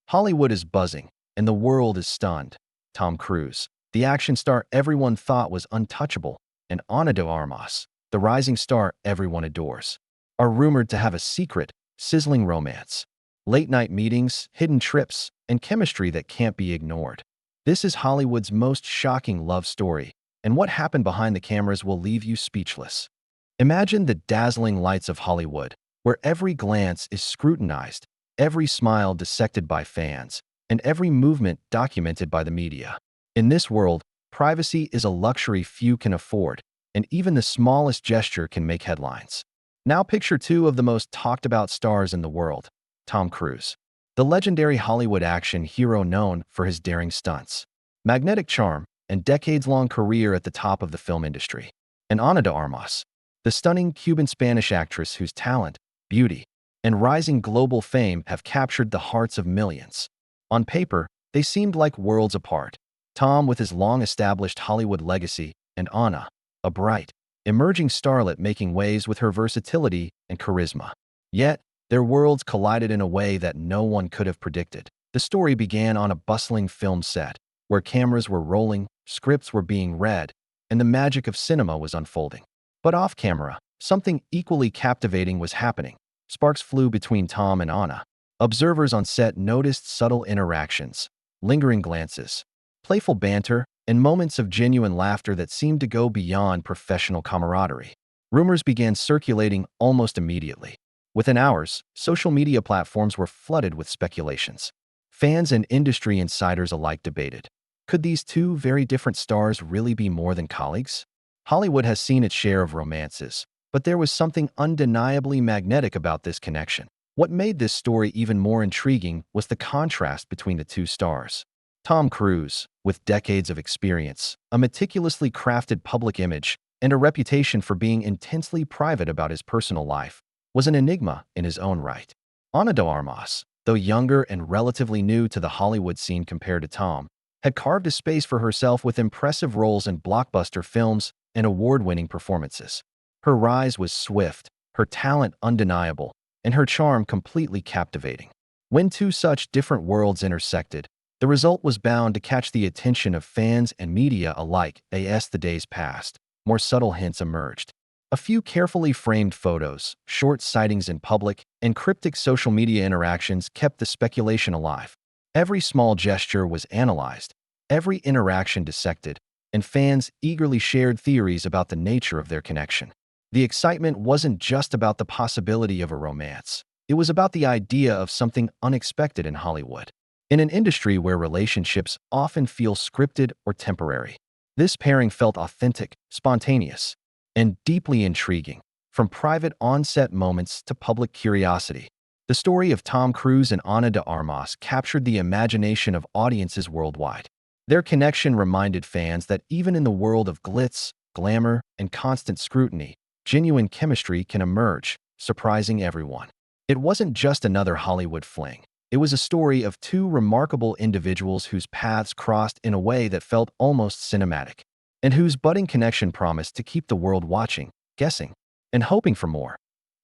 Hollywood is buzzing, and the world is stunned. Tom Cruise, the action star everyone thought was untouchable, and Ana de Armas, the rising star everyone adores, are rumored to have a secret, sizzling romance. Late-night meetings, hidden trips, and chemistry that can't be ignored. This is Hollywood's most shocking love story, and what happened behind the cameras will leave you speechless. Imagine the dazzling lights of Hollywood, where every glance is scrutinized, every smile dissected by fans, and every movement documented by the media. In this world, privacy is a luxury few can afford, and even the smallest gesture can make headlines. Now picture two of the most talked-about stars in the world, Tom Cruise, the legendary Hollywood action hero known for his daring stunts, magnetic charm, and decades-long career at the top of the film industry, and Ana de Armas, the stunning Cuban-Spanish actress whose talent, beauty, and rising global fame have captured the hearts of millions. On paper, they seemed like worlds apart. Tom with his long-established Hollywood legacy, and Ana, a bright, emerging starlet making waves with her versatility and charisma. Yet, their worlds collided in a way that no one could have predicted. The story began on a bustling film set, where cameras were rolling, scripts were being read, and the magic of cinema was unfolding. But off-camera, something equally captivating was happening. Sparks flew between Tom and Ana. Observers on set noticed subtle interactions, lingering glances, playful banter, and moments of genuine laughter that seemed to go beyond professional camaraderie. Rumors began circulating almost immediately. Within hours, social media platforms were flooded with speculations. Fans and industry insiders alike debated, could these two very different stars really be more than colleagues? Hollywood has seen its share of romances, but there was something undeniably magnetic about this connection. What made this story even more intriguing was the contrast between the two stars. Tom Cruise, with decades of experience, a meticulously crafted public image, and a reputation for being intensely private about his personal life, was an enigma in his own right. Ana de Armas, though younger and relatively new to the Hollywood scene compared to Tom, had carved a space for herself with impressive roles in blockbuster films and award-winning performances. Her rise was swift, her talent undeniable, and her charm completely captivating. When two such different worlds intersected, the result was bound to catch the attention of fans and media alike. As the days passed, more subtle hints emerged. A few carefully framed photos, short sightings in public, and cryptic social media interactions kept the speculation alive. Every small gesture was analyzed, every interaction dissected, and fans eagerly shared theories about the nature of their connection. The excitement wasn't just about the possibility of a romance. It was about the idea of something unexpected in Hollywood. In an industry where relationships often feel scripted or temporary, this pairing felt authentic, spontaneous, and deeply intriguing. From private on-set moments to public curiosity, the story of Tom Cruise and Ana de Armas captured the imagination of audiences worldwide. Their connection reminded fans that even in the world of glitz, glamour, and constant scrutiny, genuine chemistry can emerge, surprising everyone. It wasn't just another Hollywood fling. It was a story of two remarkable individuals whose paths crossed in a way that felt almost cinematic, and whose budding connection promised to keep the world watching, guessing, and hoping for more.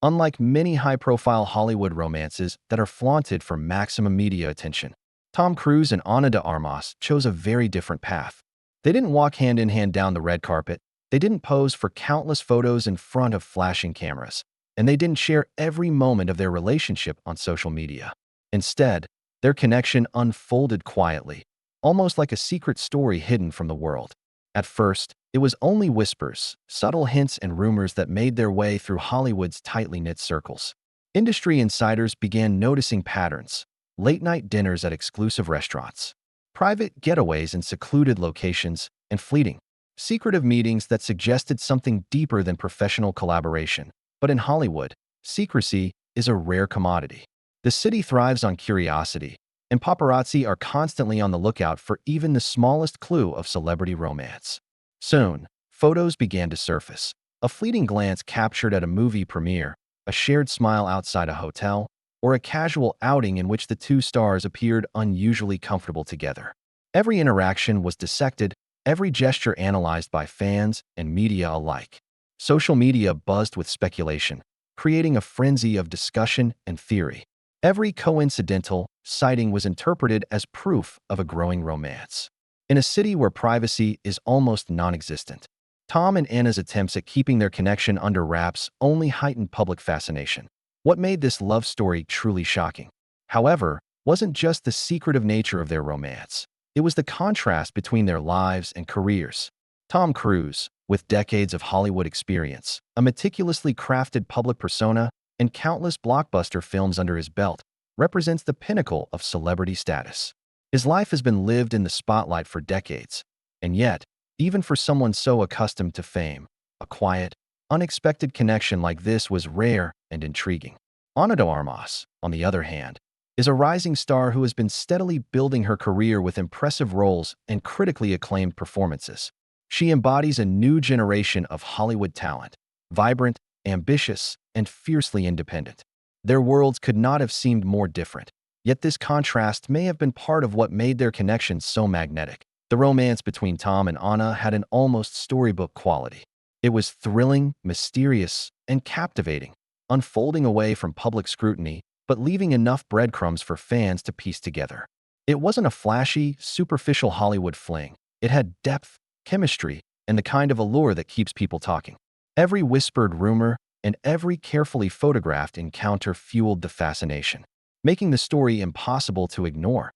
Unlike many high-profile Hollywood romances that are flaunted for maximum media attention, Tom Cruise and Ana de Armas chose a very different path. They didn't walk hand-in-hand down the red carpet, they didn't pose for countless photos in front of flashing cameras, and they didn't share every moment of their relationship on social media. Instead, their connection unfolded quietly, almost like a secret story hidden from the world. At first, it was only whispers, subtle hints, and rumors that made their way through Hollywood's tightly knit circles. Industry insiders began noticing patterns: late-night dinners at exclusive restaurants, private getaways in secluded locations, and fleeting, secretive meetings that suggested something deeper than professional collaboration. But in Hollywood, secrecy is a rare commodity. The city thrives on curiosity, and paparazzi are constantly on the lookout for even the smallest clue of celebrity romance. Soon, photos began to surface. A fleeting glance captured at a movie premiere, a shared smile outside a hotel, or a casual outing in which the two stars appeared unusually comfortable together. Every interaction was dissected, every gesture analyzed by fans and media alike. Social media buzzed with speculation, creating a frenzy of discussion and theory. Every coincidental sighting was interpreted as proof of a growing romance. In a city where privacy is almost non-existent, Tom and Anna's attempts at keeping their connection under wraps only heightened public fascination. What made this love story truly shocking, however, wasn't just the secretive nature of their romance. It was the contrast between their lives and careers. Tom Cruise, with decades of Hollywood experience, a meticulously crafted public persona, and countless blockbuster films under his belt, represents the pinnacle of celebrity status. His life has been lived in the spotlight for decades, and yet, even for someone so accustomed to fame, a quiet, unexpected connection like this was rare and intriguing. Ana de Armas, on the other hand, is a rising star who has been steadily building her career with impressive roles and critically acclaimed performances. She embodies a new generation of Hollywood talent, vibrant, ambitious, and fiercely independent. Their worlds could not have seemed more different, yet this contrast may have been part of what made their connection so magnetic. The romance between Tom and Ana had an almost storybook quality. It was thrilling, mysterious, and captivating, unfolding away from public scrutiny, but leaving enough breadcrumbs for fans to piece together. It wasn't a flashy, superficial Hollywood fling. It had depth, chemistry, and the kind of allure that keeps people talking. Every whispered rumor and every carefully photographed encounter fueled the fascination, making the story impossible to ignore.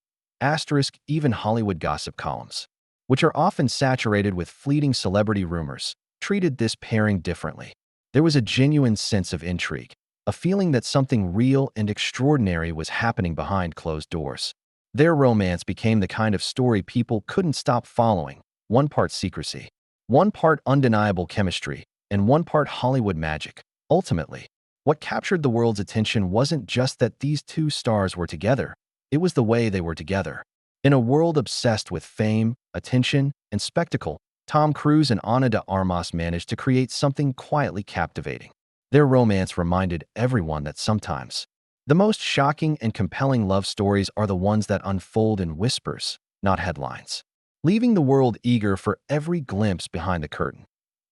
Even Hollywood gossip columns, which are often saturated with fleeting celebrity rumors, treated this pairing differently. There was a genuine sense of intrigue, a feeling that something real and extraordinary was happening behind closed doors. Their romance became the kind of story people couldn't stop following, one part secrecy, one part undeniable chemistry, and one part Hollywood magic. Ultimately, what captured the world's attention wasn't just that these two stars were together, it was the way they were together. In a world obsessed with fame, attention, and spectacle, Tom Cruise and Ana de Armas managed to create something quietly captivating. Their romance reminded everyone that sometimes the most shocking and compelling love stories are the ones that unfold in whispers, not headlines, leaving the world eager for every glimpse behind the curtain.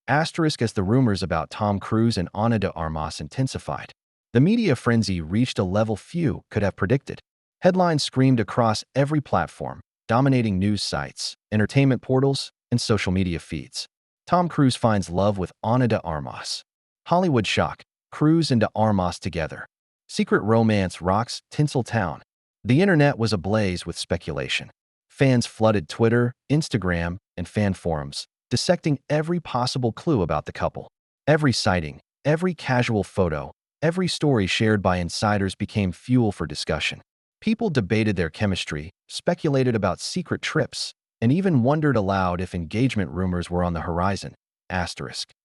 As the rumors about Tom Cruise and Ana de Armas intensified, the media frenzy reached a level few could have predicted. Headlines screamed across every platform, dominating news sites, entertainment portals, and social media feeds. Tom Cruise finds love with Ana de Armas. Hollywood shock, Cruise and de Armas together. Secret romance rocks Tinseltown. The internet was ablaze with speculation. Fans flooded Twitter, Instagram, and fan forums, dissecting every possible clue about the couple. Every sighting, every casual photo, every story shared by insiders became fuel for discussion. People debated their chemistry, speculated about secret trips, and even wondered aloud if engagement rumors were on the horizon.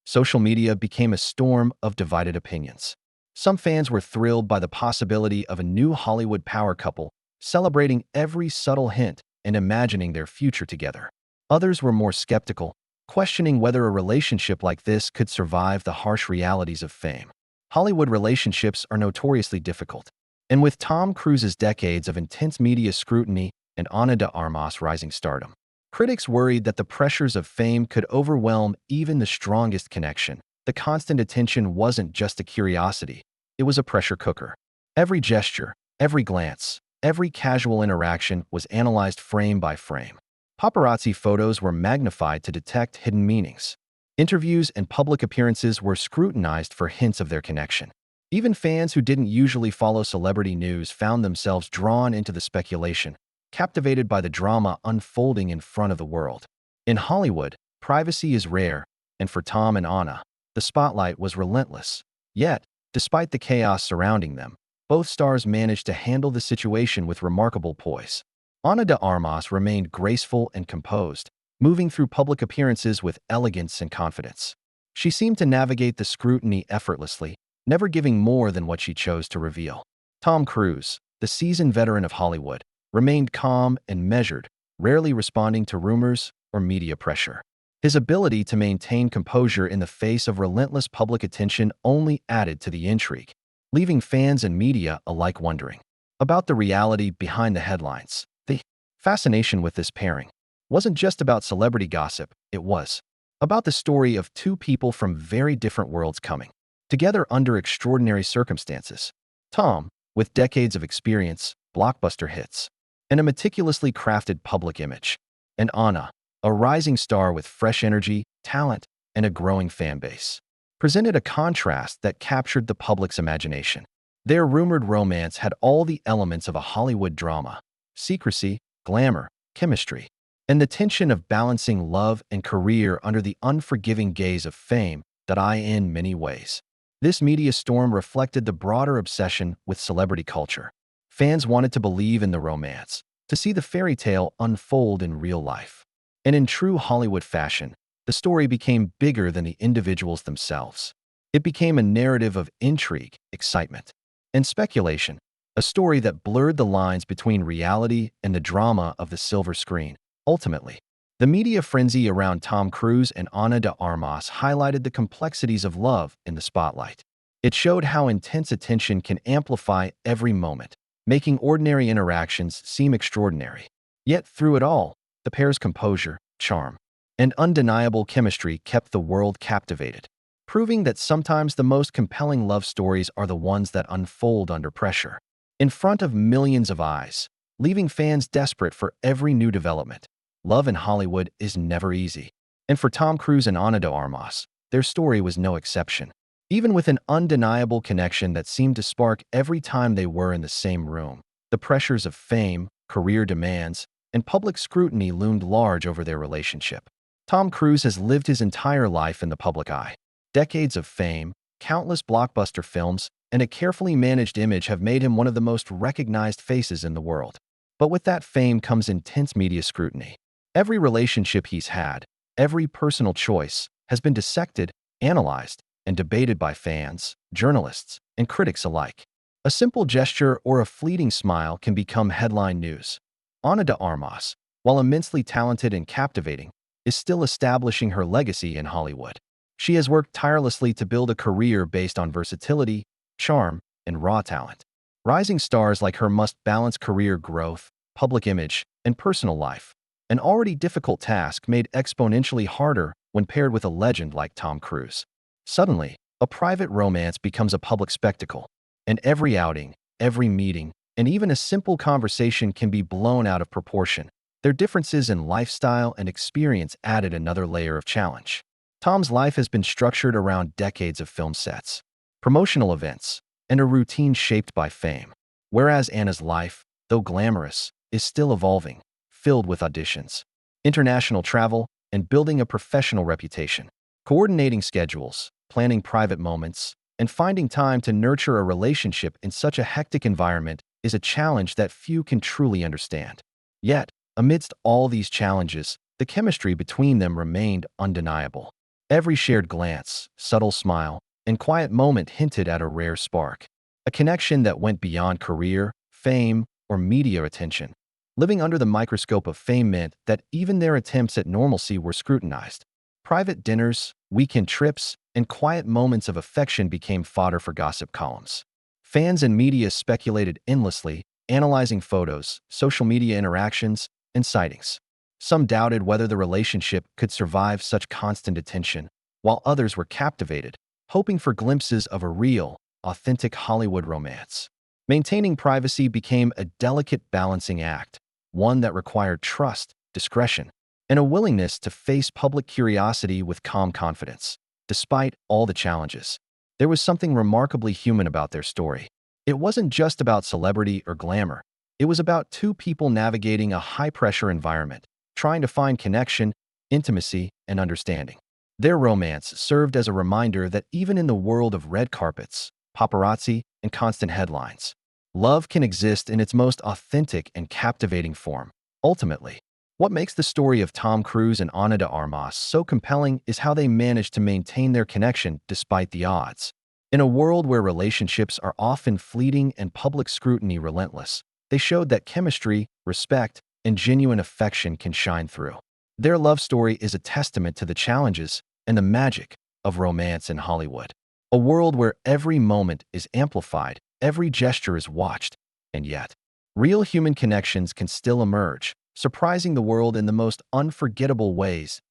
Social media became a storm of divided opinions. Some fans were thrilled by the possibility of a new Hollywood power couple, celebrating every subtle hint and imagining their future together. Others were more skeptical, questioning whether a relationship like this could survive the harsh realities of fame. Hollywood relationships are notoriously difficult, and with Tom Cruise's decades of intense media scrutiny and Ana de Armas' rising stardom, critics worried that the pressures of fame could overwhelm even the strongest connection. The constant attention wasn't just a curiosity, it was a pressure cooker. Every gesture, every glance, every casual interaction was analyzed frame by frame. Paparazzi photos were magnified to detect hidden meanings. Interviews and public appearances were scrutinized for hints of their connection. Even fans who didn't usually follow celebrity news found themselves drawn into the speculation, captivated by the drama unfolding in front of the world. In Hollywood, privacy is rare, and for Tom and Ana, the spotlight was relentless. Yet, despite the chaos surrounding them, both stars managed to handle the situation with remarkable poise. Ana de Armas remained graceful and composed, moving through public appearances with elegance and confidence. She seemed to navigate the scrutiny effortlessly, never giving more than what she chose to reveal. Tom Cruise, the seasoned veteran of Hollywood, remained calm and measured, rarely responding to rumors or media pressure. His ability to maintain composure in the face of relentless public attention only added to the intrigue, leaving fans and media alike wondering about the reality behind the headlines. The fascination with this pairing wasn't just about celebrity gossip, it was about the story of two people from very different worlds coming together under extraordinary circumstances. Tom, with decades of experience, blockbuster hits, and a meticulously crafted public image. And Ana, a rising star with fresh energy, talent, and a growing fan base, presented a contrast that captured the public's imagination. Their rumored romance had all the elements of a Hollywood drama: secrecy, glamour, chemistry, and the tension of balancing love and career under the unforgiving gaze of fame that in many ways. This media storm reflected the broader obsession with celebrity culture. Fans wanted to believe in the romance, to see the fairy tale unfold in real life. And in true Hollywood fashion, the story became bigger than the individuals themselves. It became a narrative of intrigue, excitement, and speculation, a story that blurred the lines between reality and the drama of the silver screen. Ultimately, the media frenzy around Tom Cruise and Ana de Armas highlighted the complexities of love in the spotlight. It showed how intense attention can amplify every moment, making ordinary interactions seem extraordinary. Yet through it all, the pair's composure, charm, and undeniable chemistry kept the world captivated, proving that sometimes the most compelling love stories are the ones that unfold under pressure, in front of millions of eyes, leaving fans desperate for every new development. Love in Hollywood is never easy. And for Tom Cruise and Ana de Armas, their story was no exception. Even with an undeniable connection that seemed to spark every time they were in the same room, the pressures of fame, career demands, and public scrutiny loomed large over their relationship. Tom Cruise has lived his entire life in the public eye. Decades of fame, countless blockbuster films, and a carefully managed image have made him one of the most recognized faces in the world. But with that fame comes intense media scrutiny. Every relationship he's had, every personal choice, has been dissected, analyzed, and debated by fans, journalists, and critics alike. A simple gesture or a fleeting smile can become headline news. Ana de Armas, while immensely talented and captivating, is still establishing her legacy in Hollywood. She has worked tirelessly to build a career based on versatility, charm, and raw talent. Rising stars like her must balance career growth, public image, and personal life, an already difficult task made exponentially harder when paired with a legend like Tom Cruise. Suddenly, a private romance becomes a public spectacle, and every outing, every meeting, and even a simple conversation can be blown out of proportion. Their differences in lifestyle and experience added another layer of challenge. Tom's life has been structured around decades of film sets, promotional events, and a routine shaped by fame, whereas Anna's life, though glamorous, is still evolving, filled with auditions, international travel, and building a professional reputation. Coordinating schedules, planning private moments, and finding time to nurture a relationship in such a hectic environment is a challenge that few can truly understand. Yet, amidst all these challenges, the chemistry between them remained undeniable. Every shared glance, subtle smile, and quiet moment hinted at a rare spark, a connection that went beyond career, fame, or media attention. Living under the microscope of fame meant that even their attempts at normalcy were scrutinized. Private dinners, weekend trips, and quiet moments of affection became fodder for gossip columns. Fans and media speculated endlessly, analyzing photos, social media interactions, and sightings. Some doubted whether the relationship could survive such constant attention, while others were captivated, hoping for glimpses of a real, authentic Hollywood romance. Maintaining privacy became a delicate balancing act, one that required trust, discretion, and a willingness to face public curiosity with calm confidence. Despite all the challenges, there was something remarkably human about their story. It wasn't just about celebrity or glamour. It was about two people navigating a high-pressure environment, trying to find connection, intimacy, and understanding. Their romance served as a reminder that even in the world of red carpets, paparazzi, and constant headlines, love can exist in its most authentic and captivating form. Ultimately, what makes the story of Tom Cruise and Ana de Armas so compelling is how they managed to maintain their connection despite the odds. In a world where relationships are often fleeting and public scrutiny relentless, they showed that chemistry, respect, and genuine affection can shine through. Their love story is a testament to the challenges and the magic of romance in Hollywood. A world where every moment is amplified, every gesture is watched, and yet, real human connections can still emerge, surprising the world in the most unforgettable ways.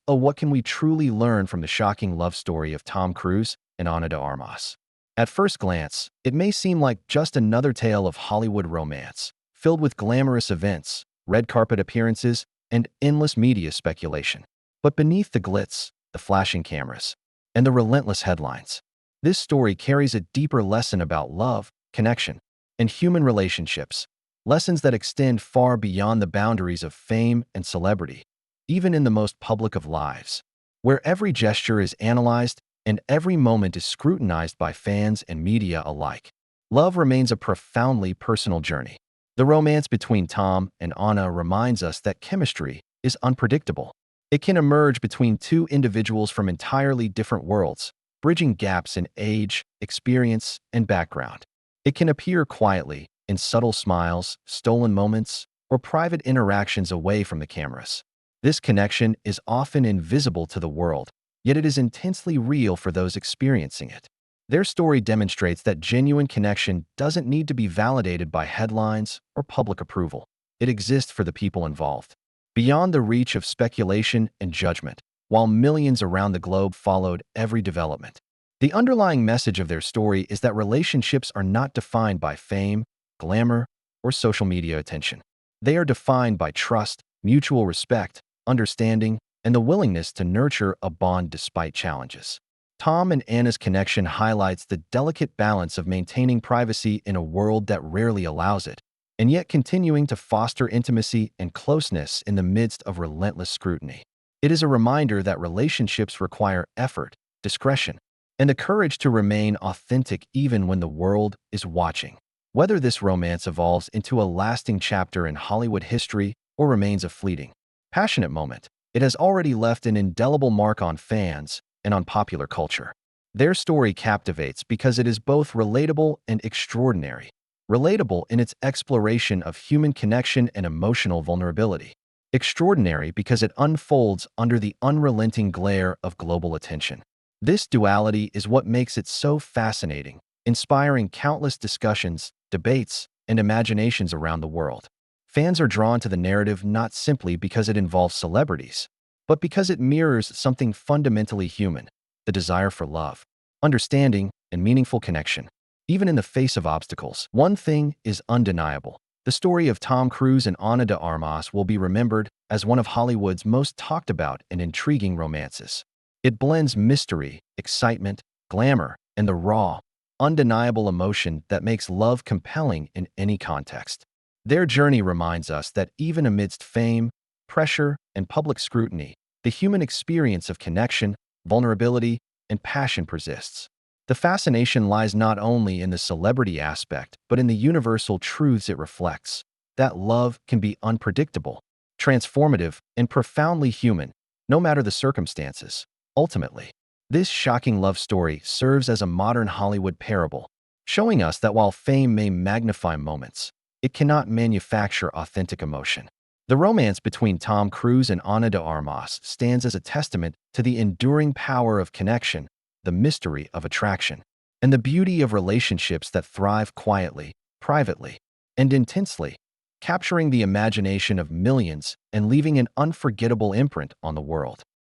What can we truly learn from the shocking love story of Tom Cruise and Ana de Armas? At first glance, it may seem like just another tale of Hollywood romance, filled with glamorous events, red carpet appearances, and endless media speculation. But beneath the glitz, the flashing cameras, and the relentless headlines, this story carries a deeper lesson about love, connection, and human relationships, lessons that extend far beyond the boundaries of fame and celebrity, even in the most public of lives, where every gesture is analyzed and every moment is scrutinized by fans and media alike. Love remains a profoundly personal journey. The romance between Tom and Ana reminds us that chemistry is unpredictable. It can emerge between two individuals from entirely different worlds, bridging gaps in age, experience, and background. It can appear quietly, in subtle smiles, stolen moments, or private interactions away from the cameras. This connection is often invisible to the world, yet it is intensely real for those experiencing it. Their story demonstrates that genuine connection doesn't need to be validated by headlines or public approval. It exists for the people involved, beyond the reach of speculation and judgment, while millions around the globe followed every development. The underlying message of their story is that relationships are not defined by fame, glamour, or social media attention. They are defined by trust, mutual respect, understanding, and the willingness to nurture a bond despite challenges. Tom and Anna's connection highlights the delicate balance of maintaining privacy in a world that rarely allows it, and yet continuing to foster intimacy and closeness in the midst of relentless scrutiny. It is a reminder that relationships require effort, discretion, and the courage to remain authentic even when the world is watching. Whether this romance evolves into a lasting chapter in Hollywood history or remains a fleeting, passionate moment, it has already left an indelible mark on fans and on popular culture. Their story captivates because it is both relatable and extraordinary. Relatable in its exploration of human connection and emotional vulnerability. Extraordinary because it unfolds under the unrelenting glare of global attention. This duality is what makes it so fascinating, inspiring countless discussions, debates, and imaginations around the world. Fans are drawn to the narrative not simply because it involves celebrities, but because it mirrors something fundamentally human: the desire for love, understanding, and meaningful connection. Even in the face of obstacles, one thing is undeniable. The story of Tom Cruise and Ana de Armas will be remembered as one of Hollywood's most talked about and intriguing romances. It blends mystery, excitement, glamour, and the raw, undeniable emotion that makes love compelling in any context. Their journey reminds us that even amidst fame, pressure, and public scrutiny, the human experience of connection, vulnerability, and passion persists. The fascination lies not only in the celebrity aspect, but in the universal truths it reflects: that love can be unpredictable, transformative, and profoundly human, no matter the circumstances. Ultimately, this shocking love story serves as a modern Hollywood parable, showing us that while fame may magnify moments, it cannot manufacture authentic emotion. The romance between Tom Cruise and Ana de Armas stands as a testament to the enduring power of connection, the mystery of attraction, and the beauty of relationships that thrive quietly, privately, and intensely, capturing the imagination of millions and leaving an unforgettable imprint on the world.